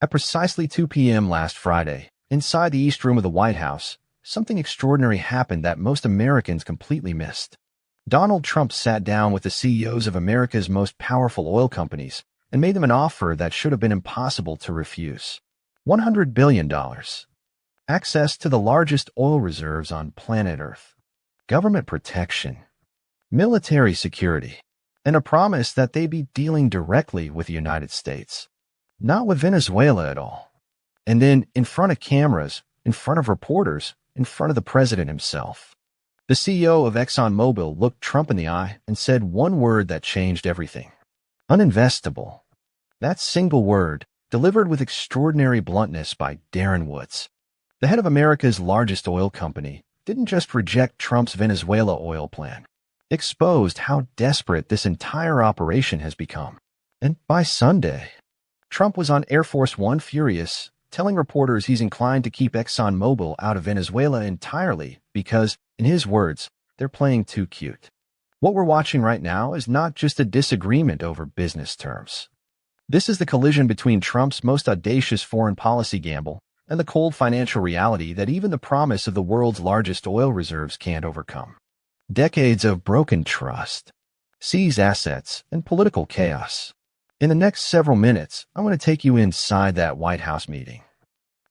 At precisely 2 p.m. last Friday, inside the East Room of the White House, something extraordinary happened that most Americans completely missed. Donald Trump sat down with the CEOs of America's most powerful oil companies and made them an offer that should have been impossible to refuse. $100 billion. Access to the largest oil reserves on planet Earth. Government protection. Military security. And a promise that they'd be dealing directly with the United States. Not with Venezuela at all. And then, in front of cameras, in front of reporters, in front of the president himself. The CEO of ExxonMobil looked Trump in the eye and said one word that changed everything. Uninvestable. That single word, delivered with extraordinary bluntness by Darren Woods, the head of America's largest oil company, didn't just reject Trump's Venezuela oil plan. It exposed how desperate this entire operation has become. And by Sunday, Trump was on Air Force One furious, telling reporters he's inclined to keep ExxonMobil out of Venezuela entirely because, in his words, they're playing too cute. What we're watching right now is not just a disagreement over business terms. This is the collision between Trump's most audacious foreign policy gamble and the cold financial reality that even the promise of the world's largest oil reserves can't overcome. Decades of broken trust, seized assets, and political chaos. In the next several minutes, I want to take you inside that White House meeting.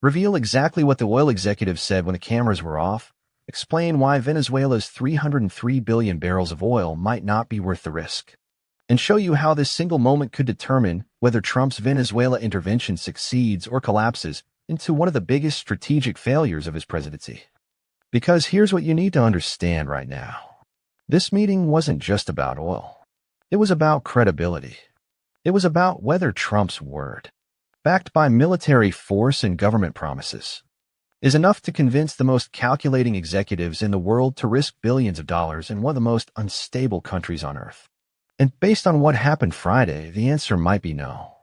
Reveal exactly what the oil executives said when the cameras were off, explain why Venezuela's 303 billion barrels of oil might not be worth the risk, and show you how this single moment could determine whether Trump's Venezuela intervention succeeds or collapses into one of the biggest strategic failures of his presidency. Because here's what you need to understand right now. This meeting wasn't just about oil. It was about credibility. It was about whether Trump's word, backed by military force and government promises, is enough to convince the most calculating executives in the world to risk billions of dollars in one of the most unstable countries on Earth. And based on what happened Friday, the answer might be no.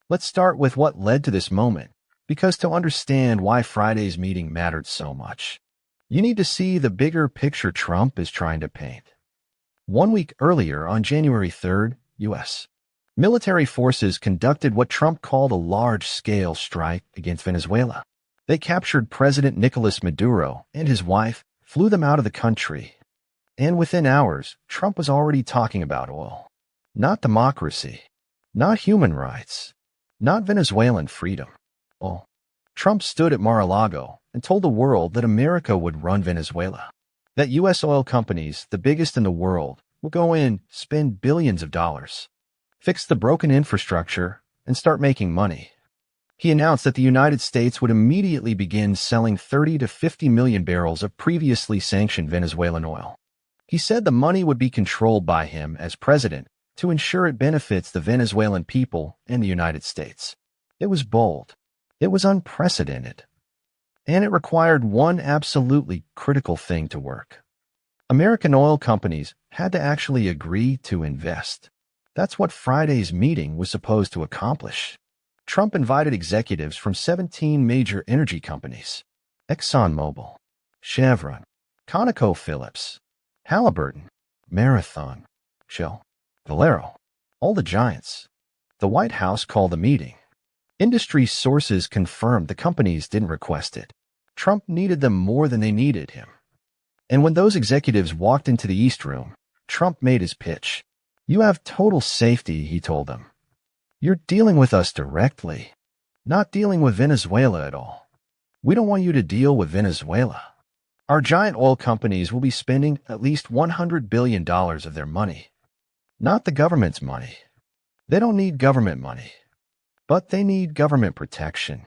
Let's start with what led to this moment, because to understand why Friday's meeting mattered so much, you need to see the bigger picture Trump is trying to paint. 1 week earlier, on January 3rd, U.S. military forces conducted what Trump called a large-scale strike against Venezuela. They captured President Nicolas Maduro and his wife, flew them out of the country. And within hours, Trump was already talking about oil. Not democracy. Not human rights. Not Venezuelan freedom. Oh, Trump stood at Mar-a-Lago and told the world that America would run Venezuela. That U.S. oil companies, the biggest in the world, will go in, spend billions of dollars, fix the broken infrastructure, and start making money. He announced that the United States would immediately begin selling 30 to 50 million barrels of previously sanctioned Venezuelan oil. He said the money would be controlled by him as president to ensure it benefits the Venezuelan people and the United States. It was bold. It was unprecedented. And it required one absolutely critical thing to work. American oil companies had to actually agree to invest. That's what Friday's meeting was supposed to accomplish. Trump invited executives from 17 major energy companies: ExxonMobil, Chevron, ConocoPhillips, Halliburton, Marathon, Shell, Valero, all the giants. The White House called the meeting. Industry sources confirmed the companies didn't request it. Trump needed them more than they needed him. And when those executives walked into the East Room, Trump made his pitch. You have total safety, he told them. You're dealing with us directly, not dealing with Venezuela at all. We don't want you to deal with Venezuela. Our giant oil companies will be spending at least $100 billion of their money. Not the government's money. They don't need government money. But they need government protection.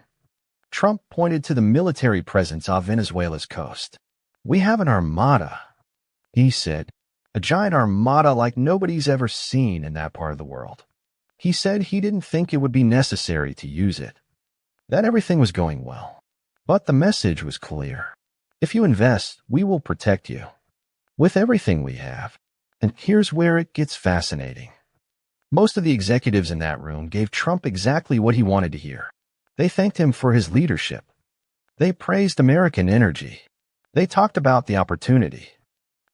Trump pointed to the military presence off Venezuela's coast. We have an armada, he said, a giant armada like nobody's ever seen in that part of the world. He said he didn't think it would be necessary to use it, that everything was going well. But the message was clear. If you invest, we will protect you. With everything we have. And here's where it gets fascinating. Most of the executives in that room gave Trump exactly what he wanted to hear. They thanked him for his leadership. They praised American energy. They talked about the opportunity.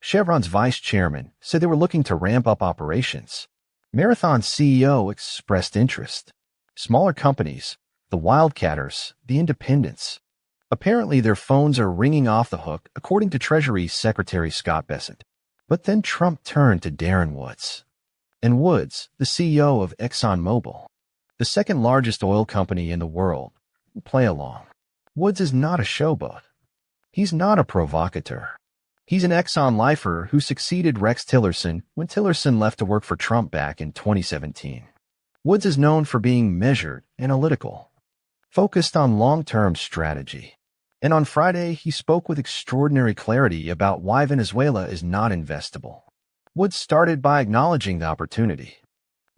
Chevron's vice chairman said they were looking to ramp up operations. Marathon's CEO expressed interest. Smaller companies, the wildcatters, the independents. Apparently, their phones are ringing off the hook, according to Treasury Secretary Scott Bessent. But then Trump turned to Darren Woods. And Woods, the CEO of ExxonMobil, the second largest oil company in the world, play along. Woods is not a showboat. He's not a provocateur. He's an Exxon lifer who succeeded Rex Tillerson when Tillerson left to work for Trump back in 2017. Woods is known for being measured, analytical, focused on long-term strategy. And on Friday, he spoke with extraordinary clarity about why Venezuela is not investable. Woods started by acknowledging the opportunity.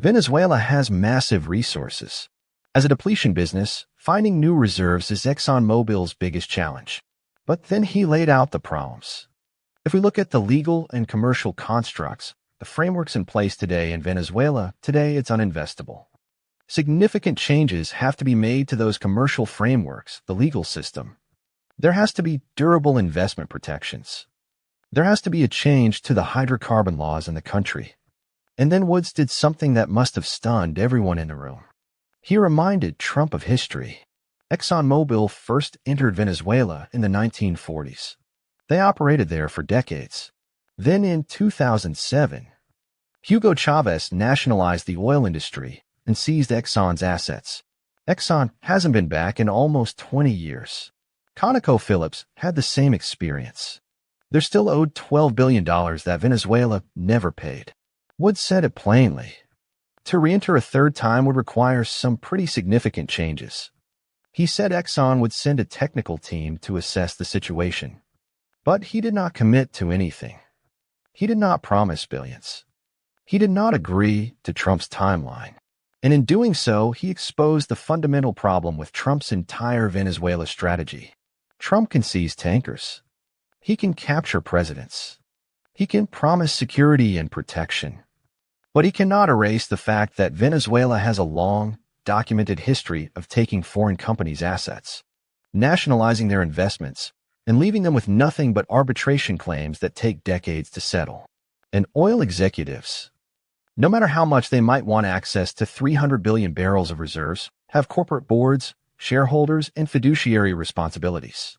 Venezuela has massive resources. As a depletion business, finding new reserves is ExxonMobil's biggest challenge. But then he laid out the problems. If we look at the legal and commercial constructs, the frameworks in place today in Venezuela, today it's uninvestable. Significant changes have to be made to those commercial frameworks, the legal system. There has to be durable investment protections. There has to be a change to the hydrocarbon laws in the country. And then Woods did something that must have stunned everyone in the room. He reminded Trump of history. ExxonMobil first entered Venezuela in the 1940s. They operated there for decades. Then in 2007, Hugo Chavez nationalized the oil industry and seized Exxon's assets. Exxon hasn't been back in almost 20 years. ConocoPhillips had the same experience. They're still owed $12 billion that Venezuela never paid. Woods said it plainly. To re-enter a third time would require some pretty significant changes. He said Exxon would send a technical team to assess the situation. But he did not commit to anything. He did not promise billions. He did not agree to Trump's timeline. And in doing so, he exposed the fundamental problem with Trump's entire Venezuela strategy. Trump can seize tankers. He can capture presidents. He can promise security and protection. But he cannot erase the fact that Venezuela has a long, documented history of taking foreign companies' assets, nationalizing their investments, and leaving them with nothing but arbitration claims that take decades to settle. And oil executives, no matter how much they might want access to 300 billion barrels of reserves, have corporate boards, shareholders, and fiduciary responsibilities.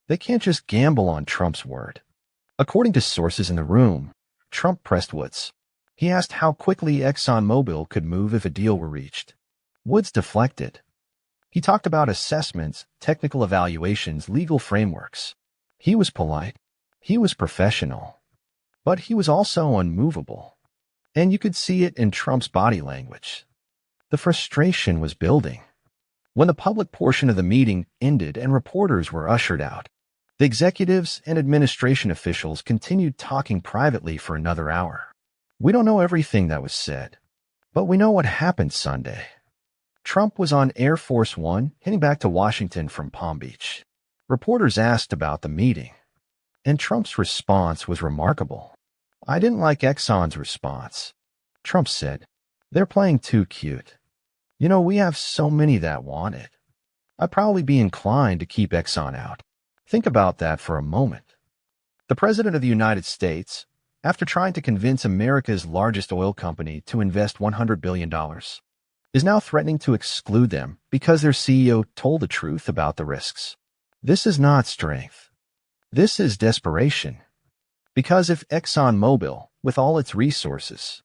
They can't just gamble on Trump's word. According to sources in the room, Trump pressed Woods. He asked how quickly ExxonMobil could move if a deal were reached. Woods deflected. He talked about assessments, technical evaluations, legal frameworks. He was polite. He was professional. But he was also unmovable. And you could see it in Trump's body language. The frustration was building. When the public portion of the meeting ended and reporters were ushered out, the executives and administration officials continued talking privately for another hour. We don't know everything that was said, but we know what happened Sunday. Trump was on Air Force One heading back to Washington from Palm Beach. Reporters asked about the meeting, and Trump's response was remarkable. I didn't like Exxon's response. Trump said, "They're playing too cute. You know, we have so many that want it. I'd probably be inclined to keep Exxon out." Think about that for a moment. The President of the United States, after trying to convince America's largest oil company to invest $100 billion, is now threatening to exclude them because their CEO told the truth about the risks. This is not strength. This is desperation. Because if ExxonMobil, with all its resources,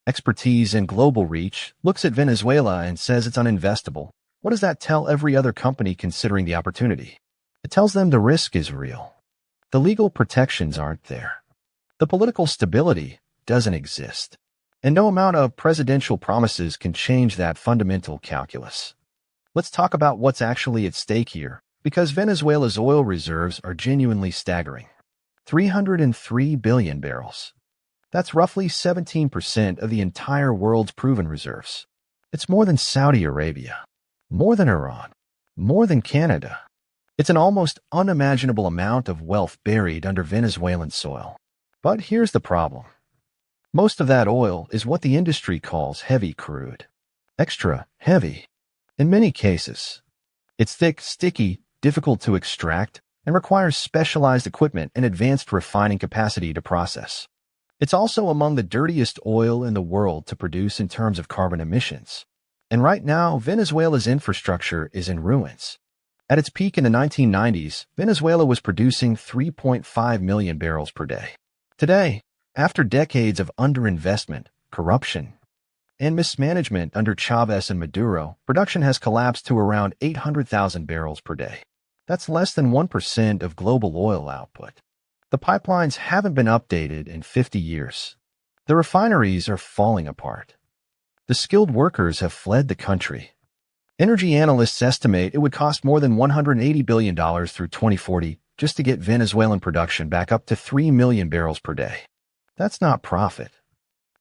expertise, and global reach, looks at Venezuela and says it's uninvestable, what does that tell every other company considering the opportunity? It tells them the risk is real. The legal protections aren't there. The political stability doesn't exist. And no amount of presidential promises can change that fundamental calculus. Let's talk about what's actually at stake here, because Venezuela's oil reserves are genuinely staggering. 303 billion barrels. That's roughly 17% of the entire world's proven reserves. It's more than Saudi Arabia, more than Iran, more than Canada. It's an almost unimaginable amount of wealth buried under Venezuelan soil. But here's the problem. Most of that oil is what the industry calls heavy crude. Extra heavy. In many cases, it's thick, sticky, difficult to extract, and requires specialized equipment and advanced refining capacity to process. It's also among the dirtiest oil in the world to produce in terms of carbon emissions. And right now, Venezuela's infrastructure is in ruins. At its peak in the 1990s, Venezuela was producing 3.5 million barrels per day. Today, after decades of underinvestment, corruption, and mismanagement under Chavez and Maduro, production has collapsed to around 800,000 barrels per day. That's less than 1% of global oil output. The pipelines haven't been updated in 50 years. The refineries are falling apart. The skilled workers have fled the country. Energy analysts estimate it would cost more than $180 billion through 2040 just to get Venezuelan production back up to 3 million barrels per day. That's not profit.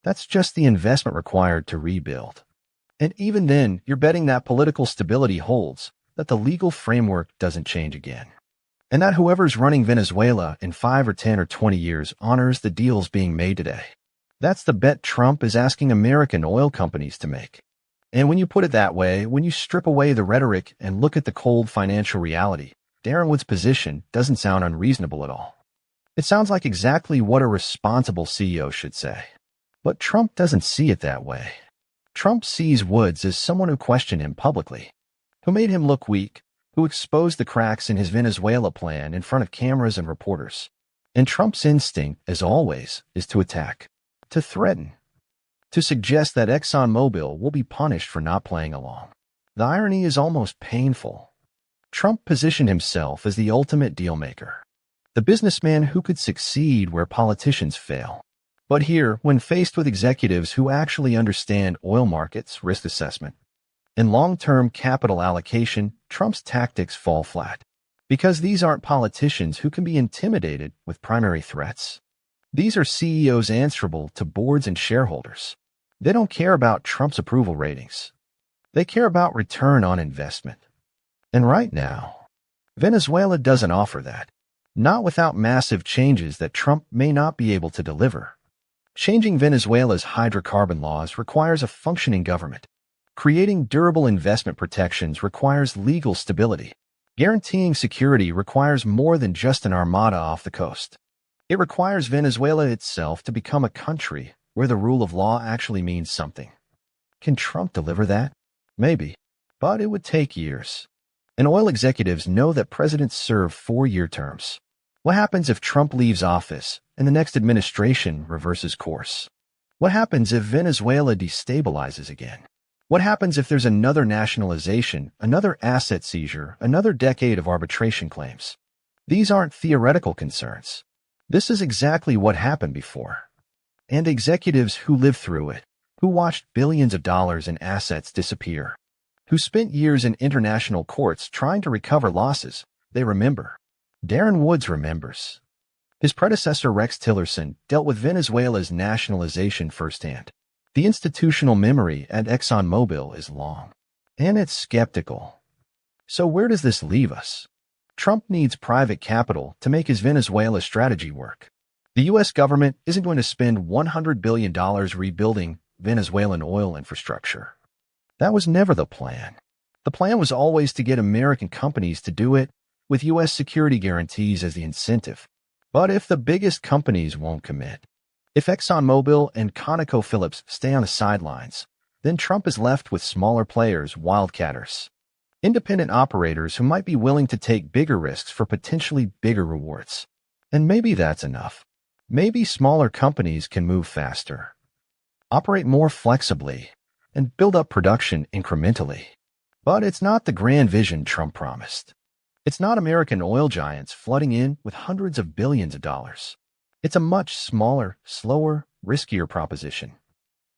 That's just the investment required to rebuild. And even then, you're betting that political stability holds, that the legal framework doesn't change again, and that whoever's running Venezuela in 5 or 10 or 20 years honors the deals being made today. That's the bet Trump is asking American oil companies to make. And when you put it that way, when you strip away the rhetoric and look at the cold financial reality, Darren Wood's position doesn't sound unreasonable at all. It sounds like exactly what a responsible CEO should say. But Trump doesn't see it that way. Trump sees Woods as someone who questioned him publicly, who made him look weak, who exposed the cracks in his Venezuela plan in front of cameras and reporters. And Trump's instinct, as always, is to attack, to threaten, to suggest that ExxonMobil will be punished for not playing along. The irony is almost painful. Trump positioned himself as the ultimate dealmaker, the businessman who could succeed where politicians fail. But here, when faced with executives who actually understand oil markets, risk assessment, and long-term capital allocation, Trump's tactics fall flat. Because these aren't politicians who can be intimidated with primary threats. These are CEOs answerable to boards and shareholders. They don't care about Trump's approval ratings. They care about return on investment. And right now, Venezuela doesn't offer that. Not without massive changes that Trump may not be able to deliver. Changing Venezuela's hydrocarbon laws requires a functioning government. Creating durable investment protections requires legal stability. Guaranteeing security requires more than just an armada off the coast. It requires Venezuela itself to become a country where the rule of law actually means something. Can Trump deliver that? Maybe. But it would take years. And oil executives know that presidents serve 4-year terms. What happens if Trump leaves office and the next administration reverses course? What happens if Venezuela destabilizes again? What happens if there's another nationalization, another asset seizure, another decade of arbitration claims? These aren't theoretical concerns. This is exactly what happened before. And executives who lived through it, who watched billions of dollars in assets disappear, who spent years in international courts trying to recover losses, they remember. Darren Woods remembers. His predecessor Rex Tillerson dealt with Venezuela's nationalization firsthand. The institutional memory at ExxonMobil is long, and it's skeptical. So where does this leave us? Trump needs private capital to make his Venezuela strategy work. The U.S. government isn't going to spend $100 billion rebuilding Venezuelan oil infrastructure. That was never the plan. The plan was always to get American companies to do it, with U.S. security guarantees as the incentive. But if the biggest companies won't commit, if ExxonMobil and ConocoPhillips stay on the sidelines, then Trump is left with smaller players, wildcatters, independent operators who might be willing to take bigger risks for potentially bigger rewards. And maybe that's enough. Maybe smaller companies can move faster, operate more flexibly, and build up production incrementally. But it's not the grand vision Trump promised. It's not American oil giants flooding in with hundreds of billions of dollars. It's a much smaller, slower, riskier proposition.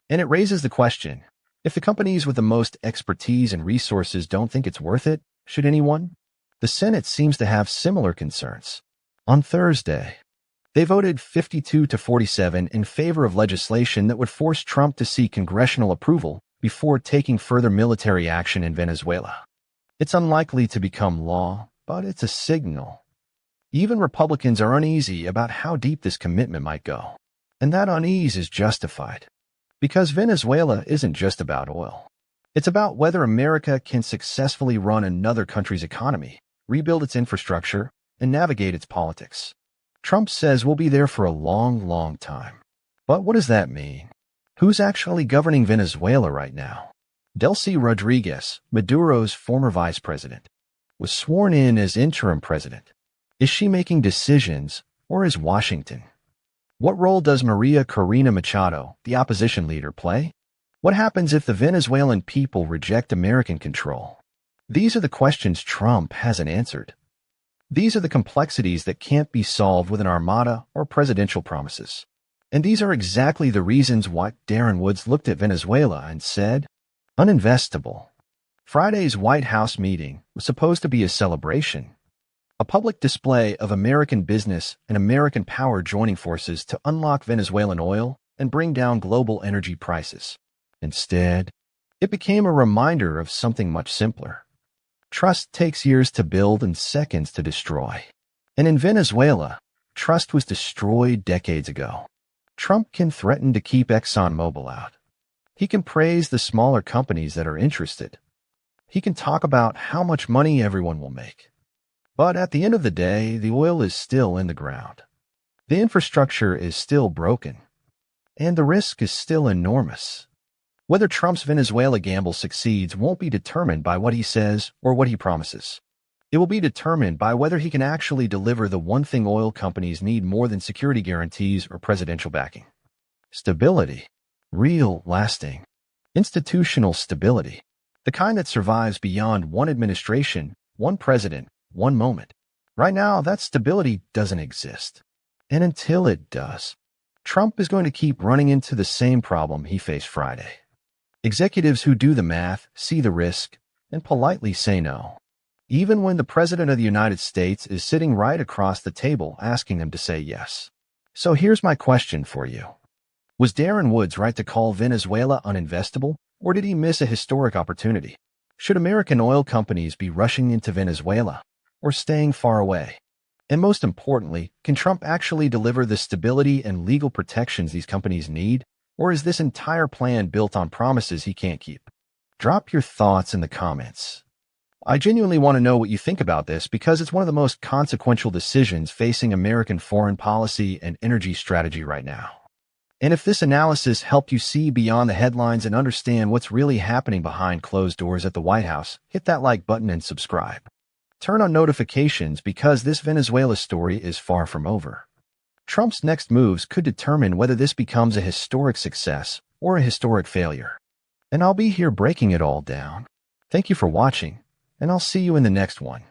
And it raises the question, if the companies with the most expertise and resources don't think it's worth it, should anyone? The Senate seems to have similar concerns. On Thursday, they voted 52-47 in favor of legislation that would force Trump to seek congressional approval before taking further military action in Venezuela. It's unlikely to become law, but it's a signal. Even Republicans are uneasy about how deep this commitment might go. And that unease is justified. Because Venezuela isn't just about oil. It's about whether America can successfully run another country's economy, rebuild its infrastructure, and navigate its politics. Trump says we'll be there for a long, long time. But what does that mean? Who's actually governing Venezuela right now? Delcy Rodriguez, Maduro's former vice president, was sworn in as interim president. Is she making decisions, or is Washington? What role does Maria Corina Machado, the opposition leader, play? What happens if the Venezuelan people reject American control? These are the questions Trump hasn't answered. These are the complexities that can't be solved with an armada or presidential promises. And these are exactly the reasons why Darren Woods looked at Venezuela and said, uninvestable. Friday's White House meeting was supposed to be a celebration, a public display of American business and American power joining forces to unlock Venezuelan oil and bring down global energy prices. Instead, it became a reminder of something much simpler. Trust takes years to build and seconds to destroy. And in Venezuela, trust was destroyed decades ago. Trump can threaten to keep ExxonMobil out. He can praise the smaller companies that are interested. He can talk about how much money everyone will make. But at the end of the day, the oil is still in the ground. The infrastructure is still broken. And the risk is still enormous. Whether Trump's Venezuela gamble succeeds won't be determined by what he says or what he promises. It will be determined by whether he can actually deliver the one thing oil companies need more than security guarantees or presidential backing. Stability. Real, lasting, institutional stability. The kind that survives beyond one administration, one president, one moment. Right now, that stability doesn't exist. And until it does, Trump is going to keep running into the same problem he faced Friday. Executives who do the math, see the risk, and politely say no, even when the President of the United States is sitting right across the table asking them to say yes. So here's my question for you. Was Darren Woods right to call Venezuela uninvestable, or did he miss a historic opportunity? Should American oil companies be rushing into Venezuela, or staying far away? And most importantly, can Trump actually deliver the stability and legal protections these companies need? Or is this entire plan built on promises he can't keep? Drop your thoughts in the comments. I genuinely want to know what you think about this because it's one of the most consequential decisions facing American foreign policy and energy strategy right now. And if this analysis helped you see beyond the headlines and understand what's really happening behind closed doors at the White House, hit that like button and subscribe. Turn on notifications because this Venezuela story is far from over. Trump's next moves could determine whether this becomes a historic success or a historic failure. And I'll be here breaking it all down. Thank you for watching, and I'll see you in the next one.